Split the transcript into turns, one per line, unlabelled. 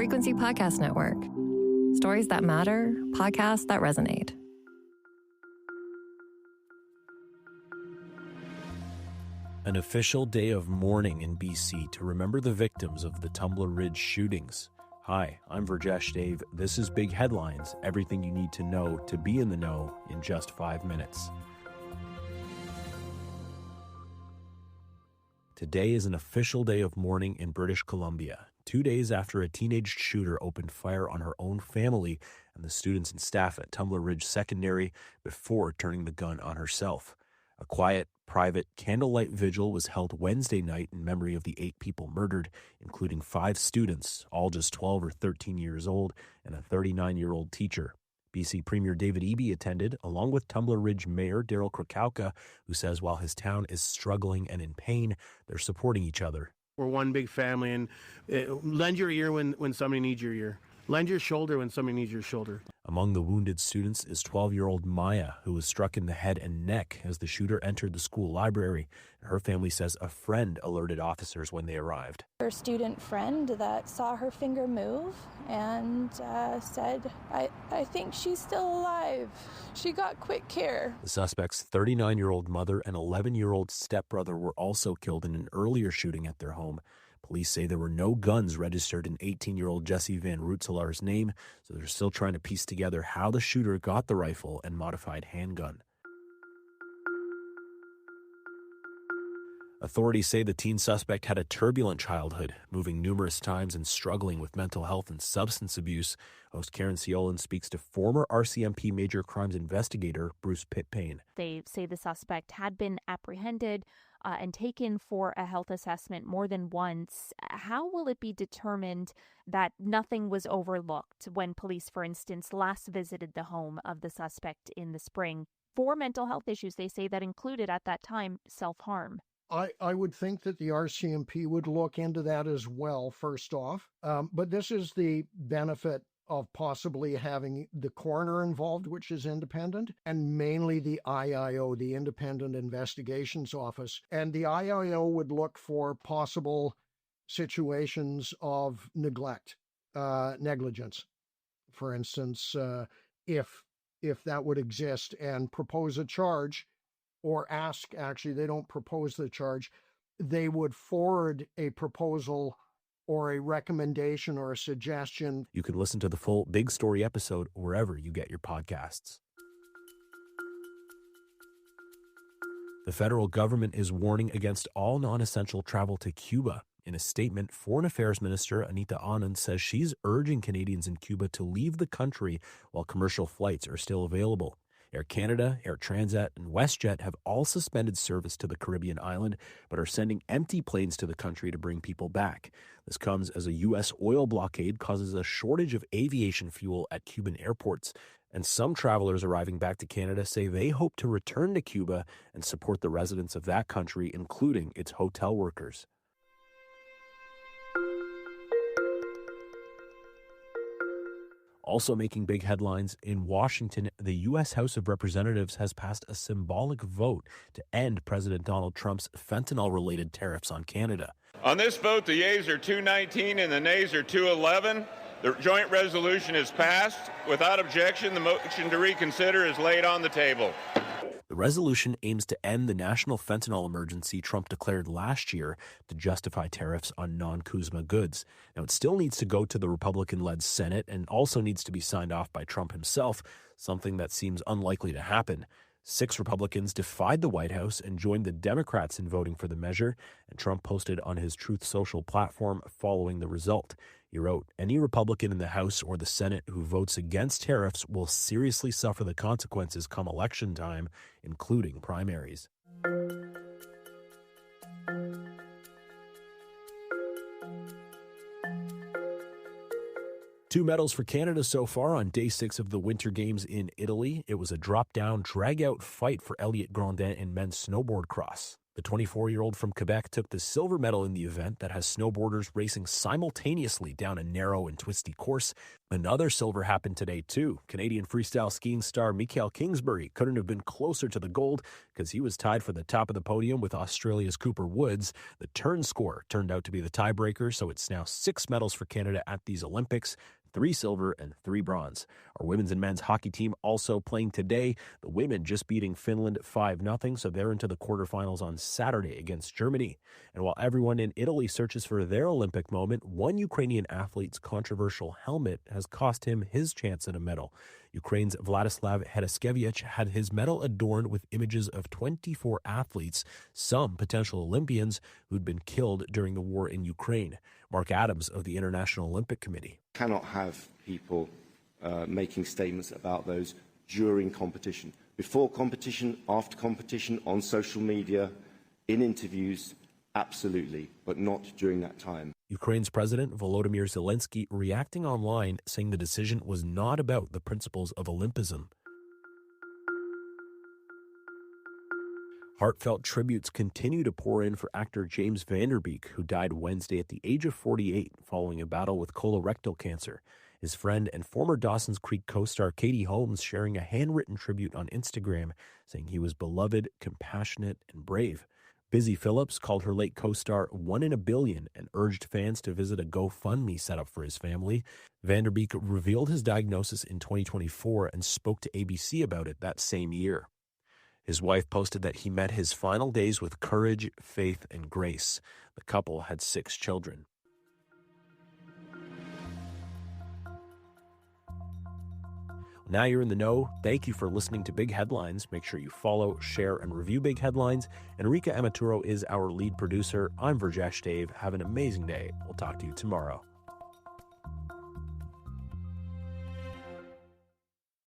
Frequency Podcast Network. Stories that matter, podcasts that resonate.
An official day of mourning in BC to remember the victims of the Tumbler Ridge shootings. Hi, I'm Virjesh Dave. This is Big Headlines, everything you need to know to be in the know in just 5 minutes. Today is an official day of mourning in British Columbia, 2 days after a teenage shooter opened fire on her own family and the students and staff at Tumbler Ridge Secondary before turning the gun on herself. A quiet, private candlelight vigil was held Wednesday night in memory of the 8 people murdered, including 5 students, all just 12 or 13 years old, and a 39-year-old teacher. BC Premier David Eby attended, along with Tumbler Ridge Mayor Daryl Krakauka, who says while his town is struggling and in pain, they're supporting each other.
We're one big family, and lend your ear when somebody needs your ear. Lend your shoulder when somebody needs your shoulder.
Among the wounded students is 12-year-old Maya, who was struck in the head and neck as the shooter entered the school library. Her family says a friend alerted officers when they arrived.
Her student friend that saw her finger move and said, I think she's still alive. She got quick care.
The suspect's 39-year-old mother and 11-year-old stepbrother were also killed in an earlier shooting at their home. Police say there were no guns registered in 18-year-old Jesse Van Rootselaar's name, so they're still trying to piece together how the shooter got the rifle and modified handgun. Authorities say the teen suspect had a turbulent childhood, moving numerous times and struggling with mental health and substance abuse. Host Karen Siolan speaks to former RCMP major crimes investigator Bruce Pitpain.
They say the suspect had been apprehended and taken for a health assessment more than once. How will it be determined that nothing was overlooked when police, for instance, last visited the home of the suspect in the spring for mental health issues they say that included at that time self-harm?
I would think that the RCMP would look into that as well, first off. But this is the benefit of possibly having the coroner involved, which is independent, and mainly the IIO, the Independent Investigations Office. And the IIO would look for possible situations of neglect, negligence, for instance, if that would exist, and propose a charge, or ask, actually, they don't propose the charge, they would forward a proposal or a recommendation or a suggestion.
You can listen to the full Big Story episode wherever you get your podcasts. The federal government is warning against all non-essential travel to Cuba. In a statement, Foreign Affairs Minister Anita Anand says she's urging Canadians in Cuba to leave the country while commercial flights are still available. Air Canada, Air Transat, and WestJet have all suspended service to the Caribbean island, but are sending empty planes to the country to bring people back. This comes as a U.S. oil blockade causes a shortage of aviation fuel at Cuban airports, and some travelers arriving back to Canada say they hope to return to Cuba and support the residents of that country, including its hotel workers. Also making big headlines, in Washington, the U.S. House of Representatives has passed a symbolic vote to end President Donald Trump's fentanyl-related tariffs on Canada.
On this vote, the yeas are 219 and the nays are 211. The joint resolution is passed. Without objection, the motion to reconsider is laid on the table.
The resolution aims to end the national fentanyl emergency Trump declared last year to justify tariffs on non-CUSMA goods. Now, it still needs to go to the Republican-led Senate and also needs to be signed off by Trump himself, something that seems unlikely to happen. 6 Republicans defied the White House and joined the Democrats in voting for the measure, and Trump posted on his Truth Social platform following the result. He wrote, "Any Republican in the House or the Senate who votes against tariffs will seriously suffer the consequences come election time, including primaries." Two medals for Canada so far on day 6 of the Winter Games in Italy. It was a drop-down, drag-out fight for Elliott Grondin in men's snowboard cross. The 24-year-old from Quebec took the silver medal in the event that has snowboarders racing simultaneously down a narrow and twisty course. Another silver happened today, too. Canadian freestyle skiing star Mikael Kingsbury couldn't have been closer to the gold because he was tied for the top of the podium with Australia's Cooper Woods. The turn score turned out to be the tiebreaker, so it's now 6 medals for Canada at these Olympics. 3 silver and 3 bronze. Our women's and men's hockey team also playing today. The women just beating Finland 5-0, so they're into the quarterfinals on Saturday against Germany. And while everyone in Italy searches for their Olympic moment, one Ukrainian athlete's controversial helmet has cost him his chance at a medal. Ukraine's Vladislav Hedeskevich had his medal adorned with images of 24 athletes, some potential Olympians who'd been killed during the war in Ukraine. Mark Adams of the International Olympic Committee.
Cannot have people making statements about those during competition. Before competition, after competition, on social media, in interviews, absolutely, but not during that time.
Ukraine's President Volodymyr Zelensky reacting online, saying the decision was not about the principles of Olympism. Heartfelt tributes continue to pour in for actor James Van Der Beek, who died Wednesday at the age of 48 following a battle with colorectal cancer. His friend and former Dawson's Creek co-star Katie Holmes sharing a handwritten tribute on Instagram, saying he was beloved, compassionate, and brave. Busy Phillips called her late co-star one in a billion and urged fans to visit a GoFundMe set up for his family. Van Der Beek revealed his diagnosis in 2024 and spoke to ABC about it that same year. His wife posted that he met his final days with courage, faith, and grace. The couple had 6 children. Now you're in the know. Thank you for listening to Big Headlines. Make sure you follow, share, and review Big Headlines. Enrica Amaturo is our lead producer. I'm Virjesh Dave. Have an amazing day. We'll talk to you tomorrow.